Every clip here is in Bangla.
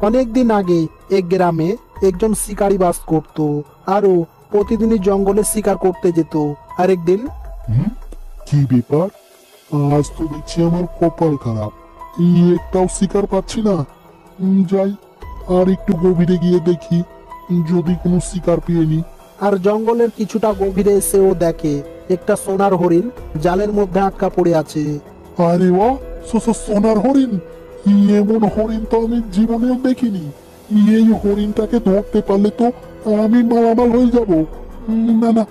অনেকদিন আগে এক গ্রামে একজন শিকারী বাস করত। আরও প্রতিদিনই জঙ্গলে শিকার করতে যেত। আর একদিন কি ব্যাপার? আজ তো দেখছি আমার কপাল খারাপ, একটাও শিকার পাচ্ছি না। যাই আর একটু গভীরে গিয়ে দেখি যদি কোনো শিকার পেয়ে নি। আর জঙ্গলের কিছুটা গভীরে এসে ও দেখে একটা সোনার হরিণ জালের মধ্যে আটকা পড়ে আছে। আরে বাহ, সোনার হরিণ! এমন হরিণ তো আমি জীবনেও দেখিনি। এই হরিণটাকে ধরতে পারলে তো আমি মালামাল হয়ে যাব। না না,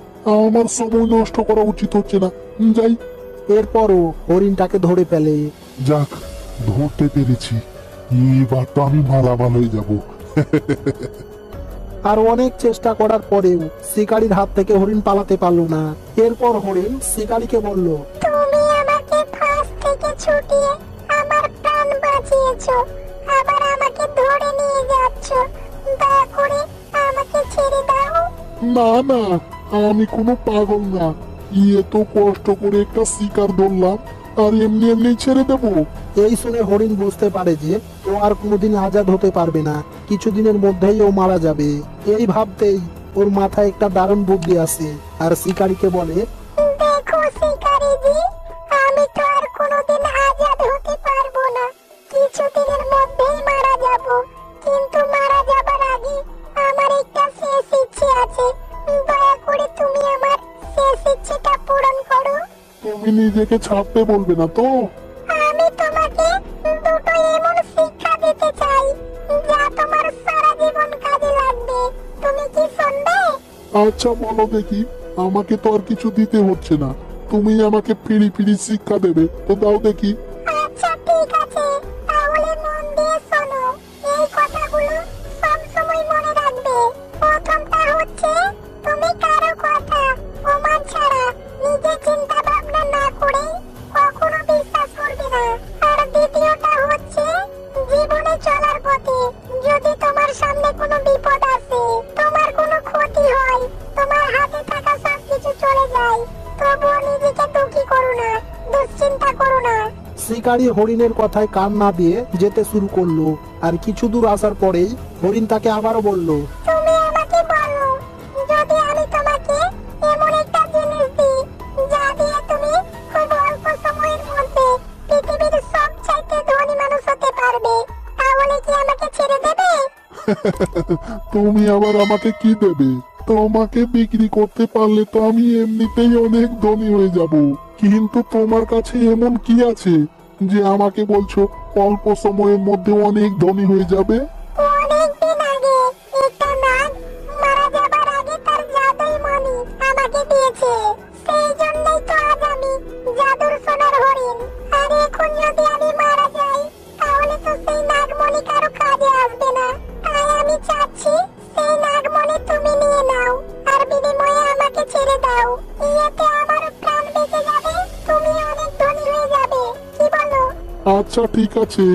আমার সময় নষ্ট করা উচিত হচ্ছে না। যাই। এরপরও হরিণটাকে ধরে ফেলে। যাক, ধরতে পেরেছি, এবার তো আমি মালামাল হয়ে যাব। আর অনেক চেষ্টা করার পরেও শিকারীর হাত থেকে হরিণ পালাতে পারলো না। এরপর হরিণ শিকারীকে বলল, তুমি আমাকে ফাঁস থেকে ছুটিয়ে আমার প্রাণ বাঁচিয়েছো, আবার আমাকে ধরে নিয়ে যাচ্ছো। দয়া করে আমাকে ছেড়ে দাও। না না, আমি কোনো পাগল না। তো কষ্ট করে একটা শিকার ধরলাম, আর এমনি এমনি ছেড়ে দেবো? এই শুনে হরিণ বুঝতে পারে যে ও আর কোনোদিন আজাদ হতে পারবে না, কিছুদিনের মধ্যেই ও মারা যাবে। এই ভাবতেই ওর মাথায় একটা দারুণ বুদ্ধি আসে, আর শিকারীকে বলে, দেখো শিকারীজি, আমি তো আর কোনোদিন আজাদ হতে পারবো না, কিছুদিনের মধ্যেই মারা যাব। কিন্তু মারা যাবার আগে আমার একটা শেষ ইচ্ছে আছে। দয়া করে তুমি আমার শেষ ইচ্ছেটা পূরণ করো। তুমি নিজেকে ছাড়তে বলবে না তো? আমি তোমাকে দুটো এমন শিক্ষা দিতে চাই যা তোমার সারা জীবন কাজে লাগবে। তুমি কি শুনবে? আচ্ছা বলো দেখি। আমাকে তো আর কিছু দিতে হচ্ছে না, তুমি আমাকে ফিরি ফিরি শিক্ষা দেবে, তো দাও দেখি। আচ্ছা ঠিক আছে, তাহলে মন দিয়ে শোনো। এই কথাগুলো সব সময় মনে রাখবে। প্রথমটা হচ্ছে, তুমি কারো কথা প্রমাণ ছাড়া নিজে চিন্তা ভাবনা না করে কখনো বিশ্বাস করবে না। আর দ্বিতীয়টা হচ্ছে, জীবনে চলার পথে যদি তোমার সামনে কোনো বিপদ আসে, তোমার কোনো ক্ষতি হয়, তোমার হাতে থাকা সবকিছু চলে যায়, তবুও নিজেকে দুঃখী করো না, দুশ্চিন্তা করো না। শিকারী হরিণের কথায় কান না দিয়ে যেতে শুরু করলো। আর কিছু দূর আসার পরেই হরিণ তাকে আবারও বলল, তুমি আমাকে বলো, যদি আমি তোমাকে এমন একটা জিনিস দিই যা দিয়ে তুমি খুব অল্প সময়ের মধ্যে পৃথিবীর সবচাইতে ধনী মানুষ হতে পারবে, তাহলে কি আমাকে ছেড়ে দেবে? তুমি আবার আমাকে কি দেবে? তোমাকে বিক্রি করতে পারলে তো আমি এমনিতেই অনেক ধনী হয়ে যাব। কিন্তু তোমার কাছে এমন কি আছে যে আমাকে বলছো অল্প সময়ের মধ্যে অনেক ধনী হয়ে যাবে? অনেকদিন আগে একটা নাগ মারা যাবার আগে তার জাদুই মণি আমাকে দিয়েছে। সেই জন্যই তো আজ আমি জাদুর সোনার হরিণ। আর এখন যদি আমি মারা যাই, তাহলে তো সেই নাগমণি কারো কাজে আসবে না। তাই আমি চাচ্ছি সেই নাগমণি তুমি নিয়ে নাও, আর বিনিময়ে আমাকে ছেড়ে দাও। এতে আমার প্রাণ বেঁচে যাবে, তুমি অনেক ধনী হয়ে যাবে। কি বলো? আচ্ছা ঠিক আছে,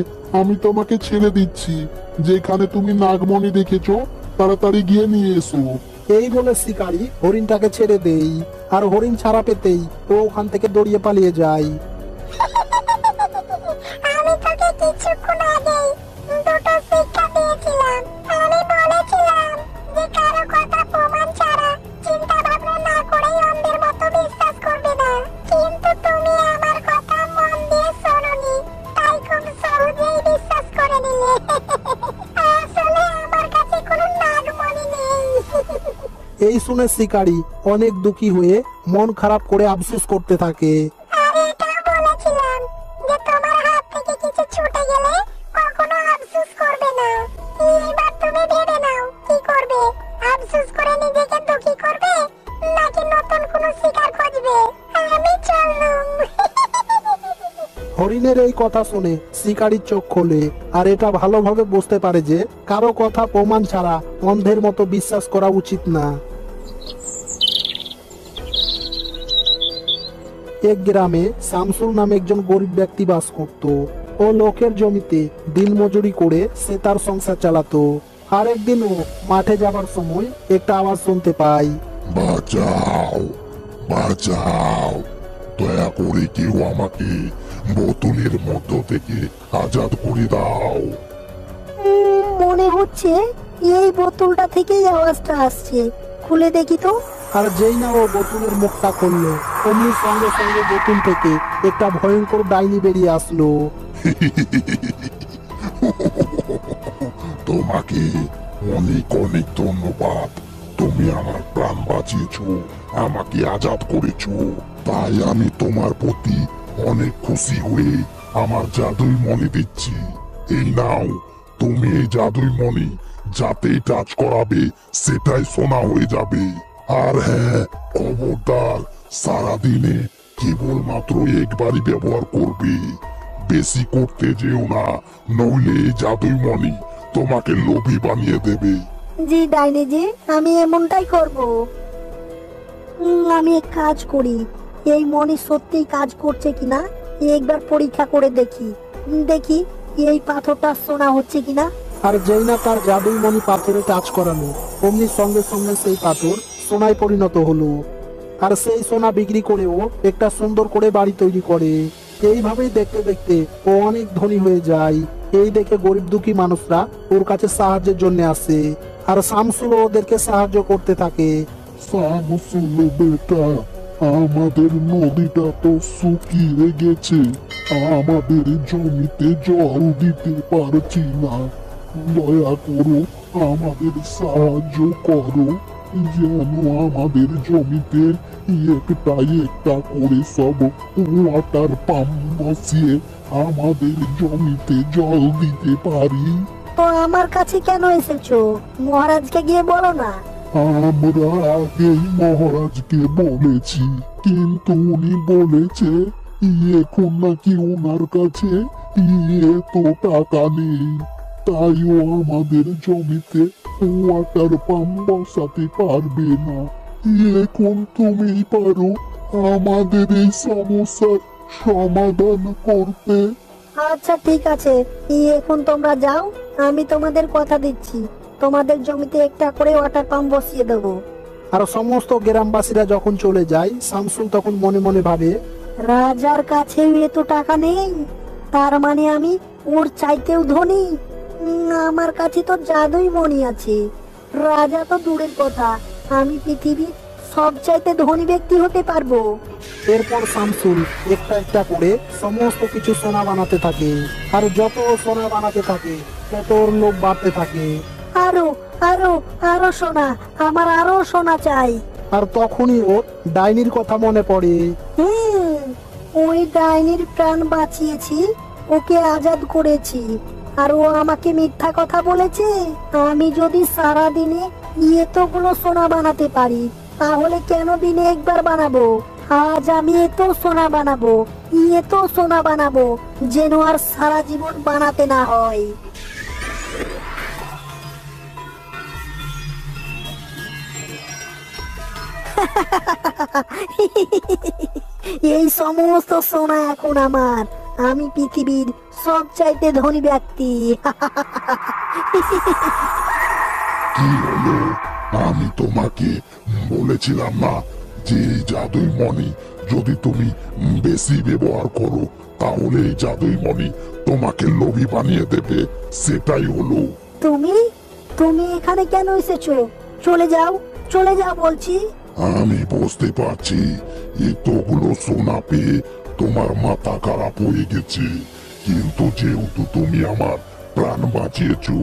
আমি তোমাকে ছেড়ে দিচ্ছি। যেখানে তুমি নাগমণি দেখেছো তাড়াতাড়ি গিয়ে নিয়ে এসো। এই বলে শিকারী হরিণটাকে ছেড়ে দেই। আর হরিণ ছাড়া পেতেই ও ওখান থেকে দড়িয়ে পালিয়ে যায়। আমি তোকে কিছুক্ষণ আগেই দুটো শিক্ষা দিয়েছিলাম। আমি বলেছিলাম যে কারো কথা প্রমাণ ছাড়া চিন্তা ভাবনা না করেই অন্ধের মতো বিশ্বাস করবে না। কিন্তু তুমি আমার কথা মন দিয়ে শোনোনি, তাই খুব সহজেই বিশ্বাস করে নিলে। আসলে আমার কাছে কোনো নাগমণি নেই। এই শুনে শিকারী অনেক দুঃখী হয়ে মন খারাপ করে আফসোস করতে থাকে। আরে এটাও বলেছিলাম যে তোমার হাত থেকে কিছু ছুটে গেলে কখনো আফসোস করবে না। এবার তুমি ভেবে নাও কি করবে। আফসোস করে নিজেকে দুঃখী করবে, নাকি নতুন কোনো শিকার খুঁজবে? আমি চললুম। হরিণের এই কথা শুনে শিকারীর চোখ খোলে। আর এটা ভালোভাবে বুঝতে পারে যে কারো কথা প্রমাণ ছাড়া অন্ধের মতো বিশ্বাস করা উচিত না। এক গ্রামে শামসুল নামে একজন গরিব ব্যক্তি বাস করত। ও লোকের জমিতে দিনমজুরি করে সে তার সংসার চালাতো। আর একদিন ও মাঠে যাবার সময় একটা আওয়াজ শুনতে পায়, বাঁচাও, বাঁচাও, দয়া করে কেউ আমাকে বোতলের মধ্য থেকে আজাদ করে দাও। মনে হচ্ছে এই বোতলটা থেকেই আওয়াজটা আসছে, খুলে দেখি তো। আর যেই না ও বোতলের মুখটা খুললো, অমনি সঙ্গে সঙ্গে বোতল থেকে একটা ভয়ঙ্কর ডাইনি বেরিয়ে আসলো। তোমাকে অনেক অনেক ধন্যবাদ। তুমি আমার প্রাণ বাঁচিয়েছো, আমাকে আজাদ করেছো। তাই আমি তোমার প্রতি অনেক খুশি হয়ে আমার জাদুই মণি দিচ্ছি। এই নাও, তুমি এই জাদুই মণি যাতেই টাচ করাবে সেটাই সোনা হয়ে যাবে। আর হ্যাঁ, খবরদার, সারাদিনে কেবলমাত্র একবারই ব্যবহার করবে, বেশি করতে যেও না, নইলে এই জাদুই মণি তোমাকে লোভী বানিয়ে দেবে। জি ডাইনি জি, আমি এমনটাই করব। আমি এক কাজ করি, এই মনি সত্যিই কাজ করছে কিনা একবার পরীক্ষা করে দেখি। দেখি এই পাথরটা সোনা হচ্ছে কিনা। আর যেই না তার জাদুই মণি পাথরে টাচ করালো, অমনি সঙ্গে সঙ্গে সেই পাথর সোনায় পরিণত হলো। আর সেই সোনা বিক্রি করেও একটা সুন্দর করে বাড়ি তৈরি করে। এইভাবেই দেখতে দেখতে ও অনেক ধনী হয়ে যায়। এই দেখে গরিব দুঃখী মানুষরা ওর কাছে সাহায্যের জন্য আসে, আর শামসুল ওদেরকে সাহায্য করতে থাকে। শামসুল বেটা, আমাদের নদীটা তো শুকিয়ে গেছে, আমাদের জমিতে জল দিতে পারছি না। দয়া করো, আমাদের সাহায্য করো, যেন আমাদের জমিতে একটা করে সব ওয়াটার পাম্প বসিয়ে আমাদের জমিতে জল দিতে পারি। তো আমার কাছে কেন এসেছো? মহারাজকে গিয়ে বলো না। আমরা আগেই মহারাজকে বলেছি, কিন্তু উনি বলেছে এখন নাকি ওনার কাছে তো টাকা নেই, তাই ও আমাদের জমিতে ওয়াটার পাম্প বসাতে পারবে না। এখন তুমি পারো আমাদের এই সমস্যার সমাধান করতে। আচ্ছা ঠিক আছে, এখন তোমরা যাও, আমি তোমাদের কথা দিচ্ছি তোমাদের জমিতে একটা করে ওয়াটার পাম্প বসিয়ে দেবো। আর সমস্ত গ্রামবাসীরা যখন চলে যায়, শামসুল তখন মনে মনে ভাবে, রাজার কাছে এত টাকা নেই, তার মানে আমি ওর চাইতেও ধনী। আমার কাছে তো জাদুই মণি আছে, রাজা তো দূরের কথা, আমি পৃথিবীর সবচাইতে ধনী ব্যক্তি হতে পারবো। এরপর শামসুল একটা একটা করে সমস্ত কিছু সোনা বানাতে থাকে। আর যত ও সোনা বানাতে থাকে তত ওর লোভ বাড়তে থাকে। আরো আরো আরো সোনা, আমার আরো সোনা চাই। আর তখনই ওর ডাইনির কথা মনে পড়ে। ওই ডাইনির প্রাণ বাঁচিয়েছি, ওকে আজাদ করেছি, আর ও আমাকে মিথ্যা কথা বলেছে। আমি যদি সারা দিনে এতগুলো সোনা বানাতে পারি, তাহলে কেন দিনে একবার বানাবো? আজ আমি এত সোনা বানাবো, এত সোনা বানাবো, যেন আর সারা জীবন বানাতে না হয়। এই সমস্ত সোনা এখন আমার, আমি পৃথিবীর সবচাইতে ধনী ব্যক্তি। কি হলো? আমি তোমাকে বলেছিলাম না যে এই জাদুই মণি যদি তুমি বেশি ব্যবহার করো তাহলে এই জাদুই মণি তোমাকে লোভী বানিয়ে দেবে? সেটাই হলো। তুমি তুমি এখানে কেন এসেছো? চলে যাও, চলে যাও বলছি। আমি বুঝতে পারছি এতগুলো সোনা পেয়ে তোমার মাথা খারাপ হয়ে গেছে, কিন্তু যেহেতু তুমি আমার প্রাণ বাঁচিয়েছো,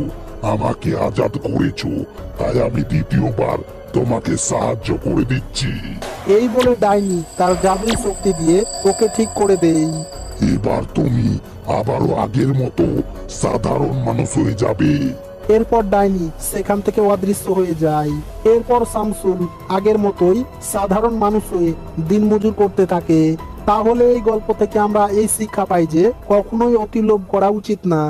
আমাকে আজাদ করেছো, তাই আমি দ্বিতীয়বার তোমাকে সাহায্য করে দিচ্ছি। এই বলে ডাইনি তার জাদুই শক্তি দিয়ে ওকে ঠিক করে দেয়। এবার তুমি আবারও আগের মতো সাধারণ মানুষ হয়ে যাবে। এরপর ডাইনি সেখান থেকে অদৃশ্য হয়ে যায়। এরপর শামসুল আগের মতোই সাধারণ মানুষ হয়ে দিনমজুর করতে থাকে। তাহলে এই গল্প থেকে আমরা এই শিক্ষা পাই যে কখনোই অতি লোভ করা উচিত না।